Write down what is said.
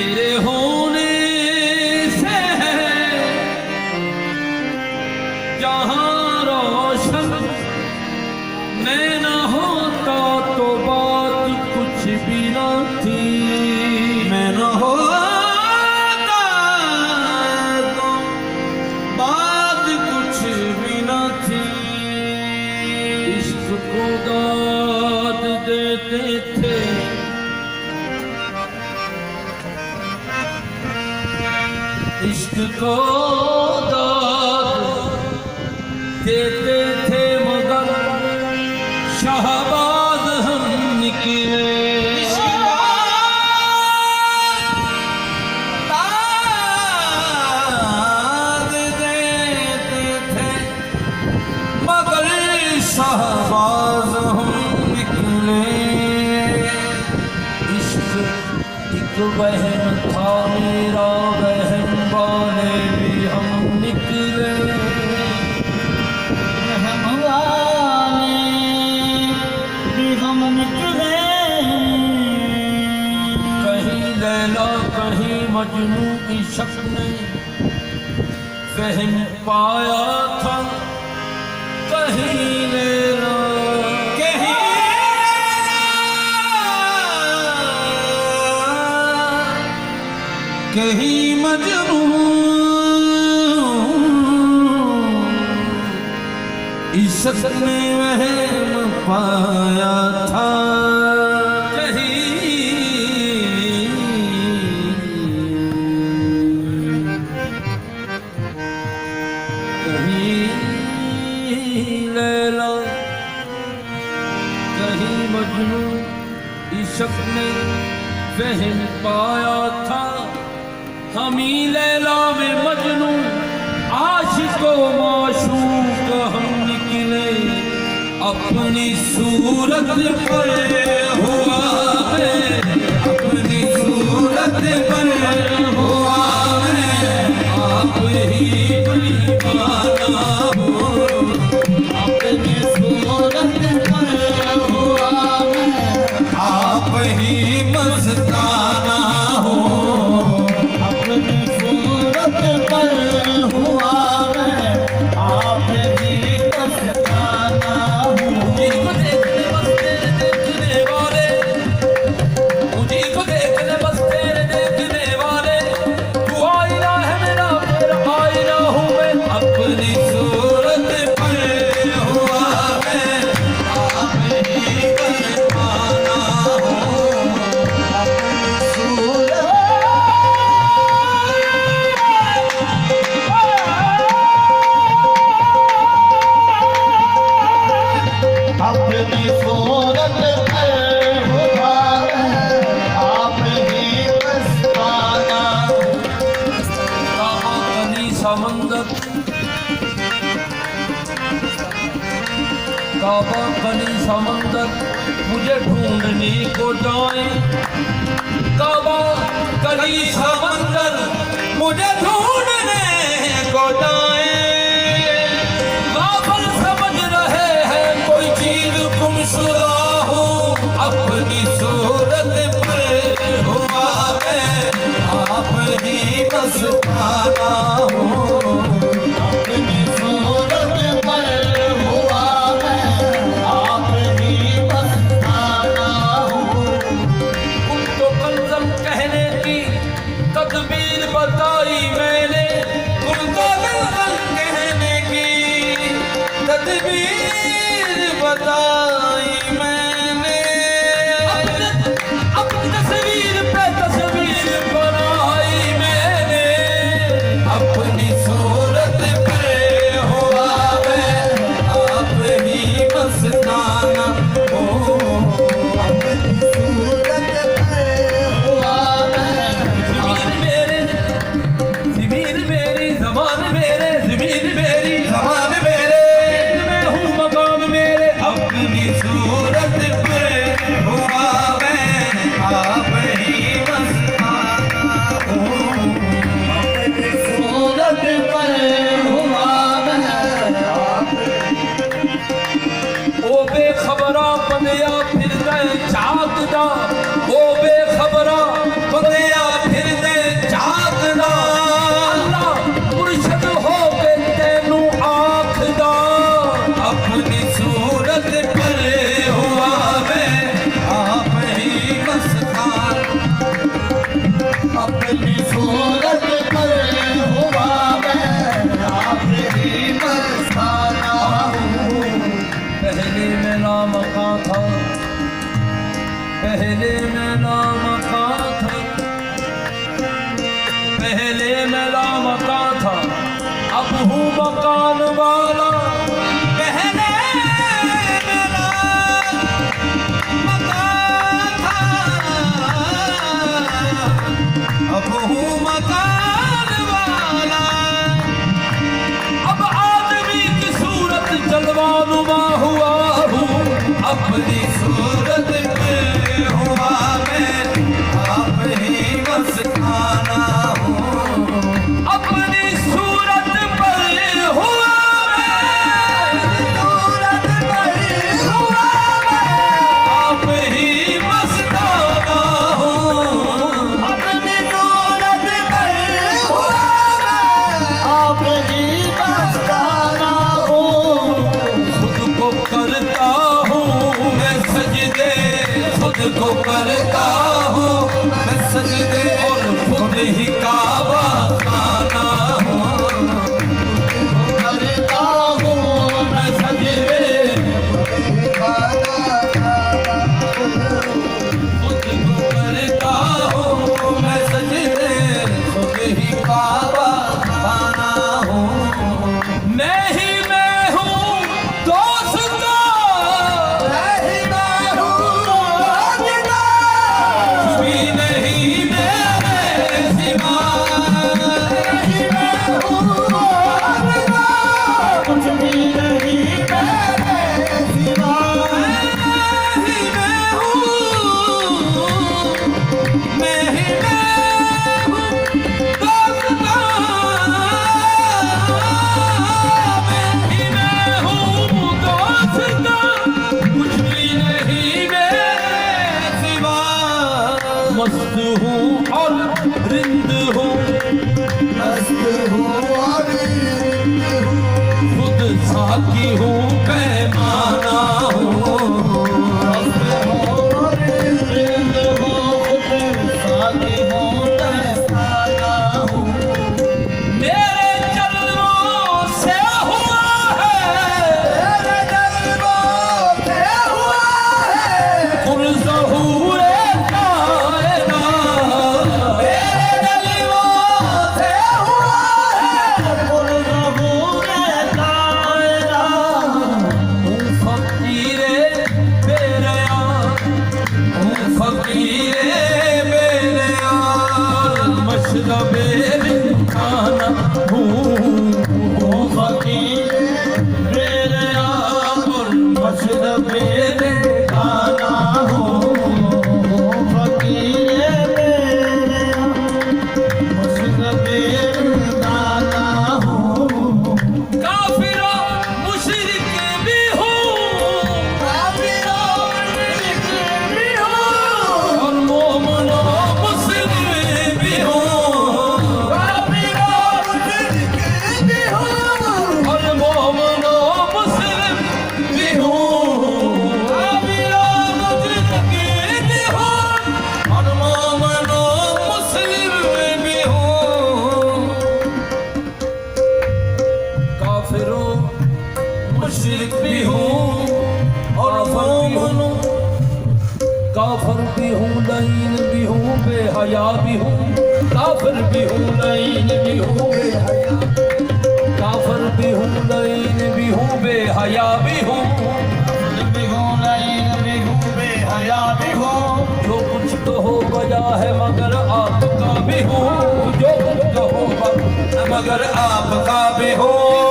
तेरे होने से जहां रोशन, मैं न होता तो बात कुछ भी न थी। मैं न होता तो बात कुछ भी न थी। इश्क को दाद देते थे इश्क को दाद देते थे मगर शाहबाज हम निकले। दाद देते थे मगर शाहबाज हम निकले। इश्क एक बहन था मेरा, बहन वाले भी हम निकले। हम वाले भी हम निकले। कहीं लैला कहीं मजनू की शक ने फहम पाया था, कहीं लैला कहीं मजनू इश्क में वहम पाया था। कहीं लैला कहीं मजनू इश्क में फहम पाया था। हम ही लैला में मजनू आशिको माशूक हम निकले। अपनी सूरत पर हुआ मैं, अपनी सूरत पर हुआ मैं, आप ही दीवाना हो। अपनी सूरत पर हुआ मैं, आप ही मस्ताना हो। अपनी सूरत पर हुआ मैं, आप ही मस्ताना हूँ। मुझको देखने बस तेरे देखने वाले, मुझको देखने बस तेरे देखने वाले। तू आईना है मेरा, तेरा आईना हूँ मैं। अपनी सूरत पर हुआ मैं, आप ही मस्ताना हो। अपनी सूरत अपनी सूरत पर हुआ मैं, आप ही मस्ताना हूँ। काबाकनी समंदर, काबाकनी समंदर मुझे ढूंढने को जाए। काबाकनी समंदर मुझे ढूंढने को जाए। गाफिल समझ रहे हैं कोई चीज गुमशुदा हो। अपनी सूरत पर हुआ मैं, आप ही मस्ताना हो। अपनी सूरत पर हुआ मैं, आप ही मस्ताना हूँ। तुम तो कलजम कहने की तदबीर बताई मैं। हूँ मकान वाला, पहले मेरा मकान था, अब हूँ मकान वाला। अब आदमी की सूरत जलवानुमा हुआ हूँ, अपनी सूरत पे हुआ मैं आप ही मस्ताना हूँ। अपनी सूरत पर हुआ मैं, सूरत पर हुआ आप ही मस्ताना हूँ। अपनी सूरत पर हुआ आप ही मस्ताना हूँ। खुद को करता हूँ मैं सजदे, खुद को करता हूँ मैं सजदे, और खुद ही काबा खाना हूँ। करता हूँ मैं सजदे, खुद को करता हूँ मैं सजदे, खुद ही काबा खाना हूँ। मैं ही मैं हूँ दोस्ता, नहीं मैं हूँ रोज़गार। भी नहीं मेरे सिवा, नहीं मैं हूँ रोज़गार। कुछ भी नहीं मेरे सिवा। मैं ही मैं हूँ दोस्ता, मैं ही मैं हूँ दोस्ता, कुछ भी नहीं मेरे सिवा। मस्त हूँ और रिंद हूँ, मस्त हूँ और खुद साकी हूँ पैमाना हूँ। मेरे जन्मों से हुआ है कुल ज़हूरे कायनात। मेरे जन्मों से हुआ हूँ फकीरे बेरयान, हूँ फकीरे बेरयान, मशरबे खाना हूँ फकीर मेरे और मशरबे खाना हूँ। काफिरा मुशरिक भी हूँ, और मोमनो मुस्लिम भी हूँ, और मोमनो मुस्लिम भी हूँ। काफिरा मुशरिक भी हूँ, और मोमनो मुस्लिम भी हूँ। काफिरों मुशरिक भी हूँ और मोमनो, काफिर भी हूँ लईन भी हूँ बेहया भी हूँ, काफिर भी हूँ लईन भी हूँ बेहया, काफिर भी हूँ लईन भी हूँ बेहया भी हूँ। जो कुछ कहो बजा है मगर आपका भी हूँ, जो कुछ कहो बजा मगर आपका भी हूँ।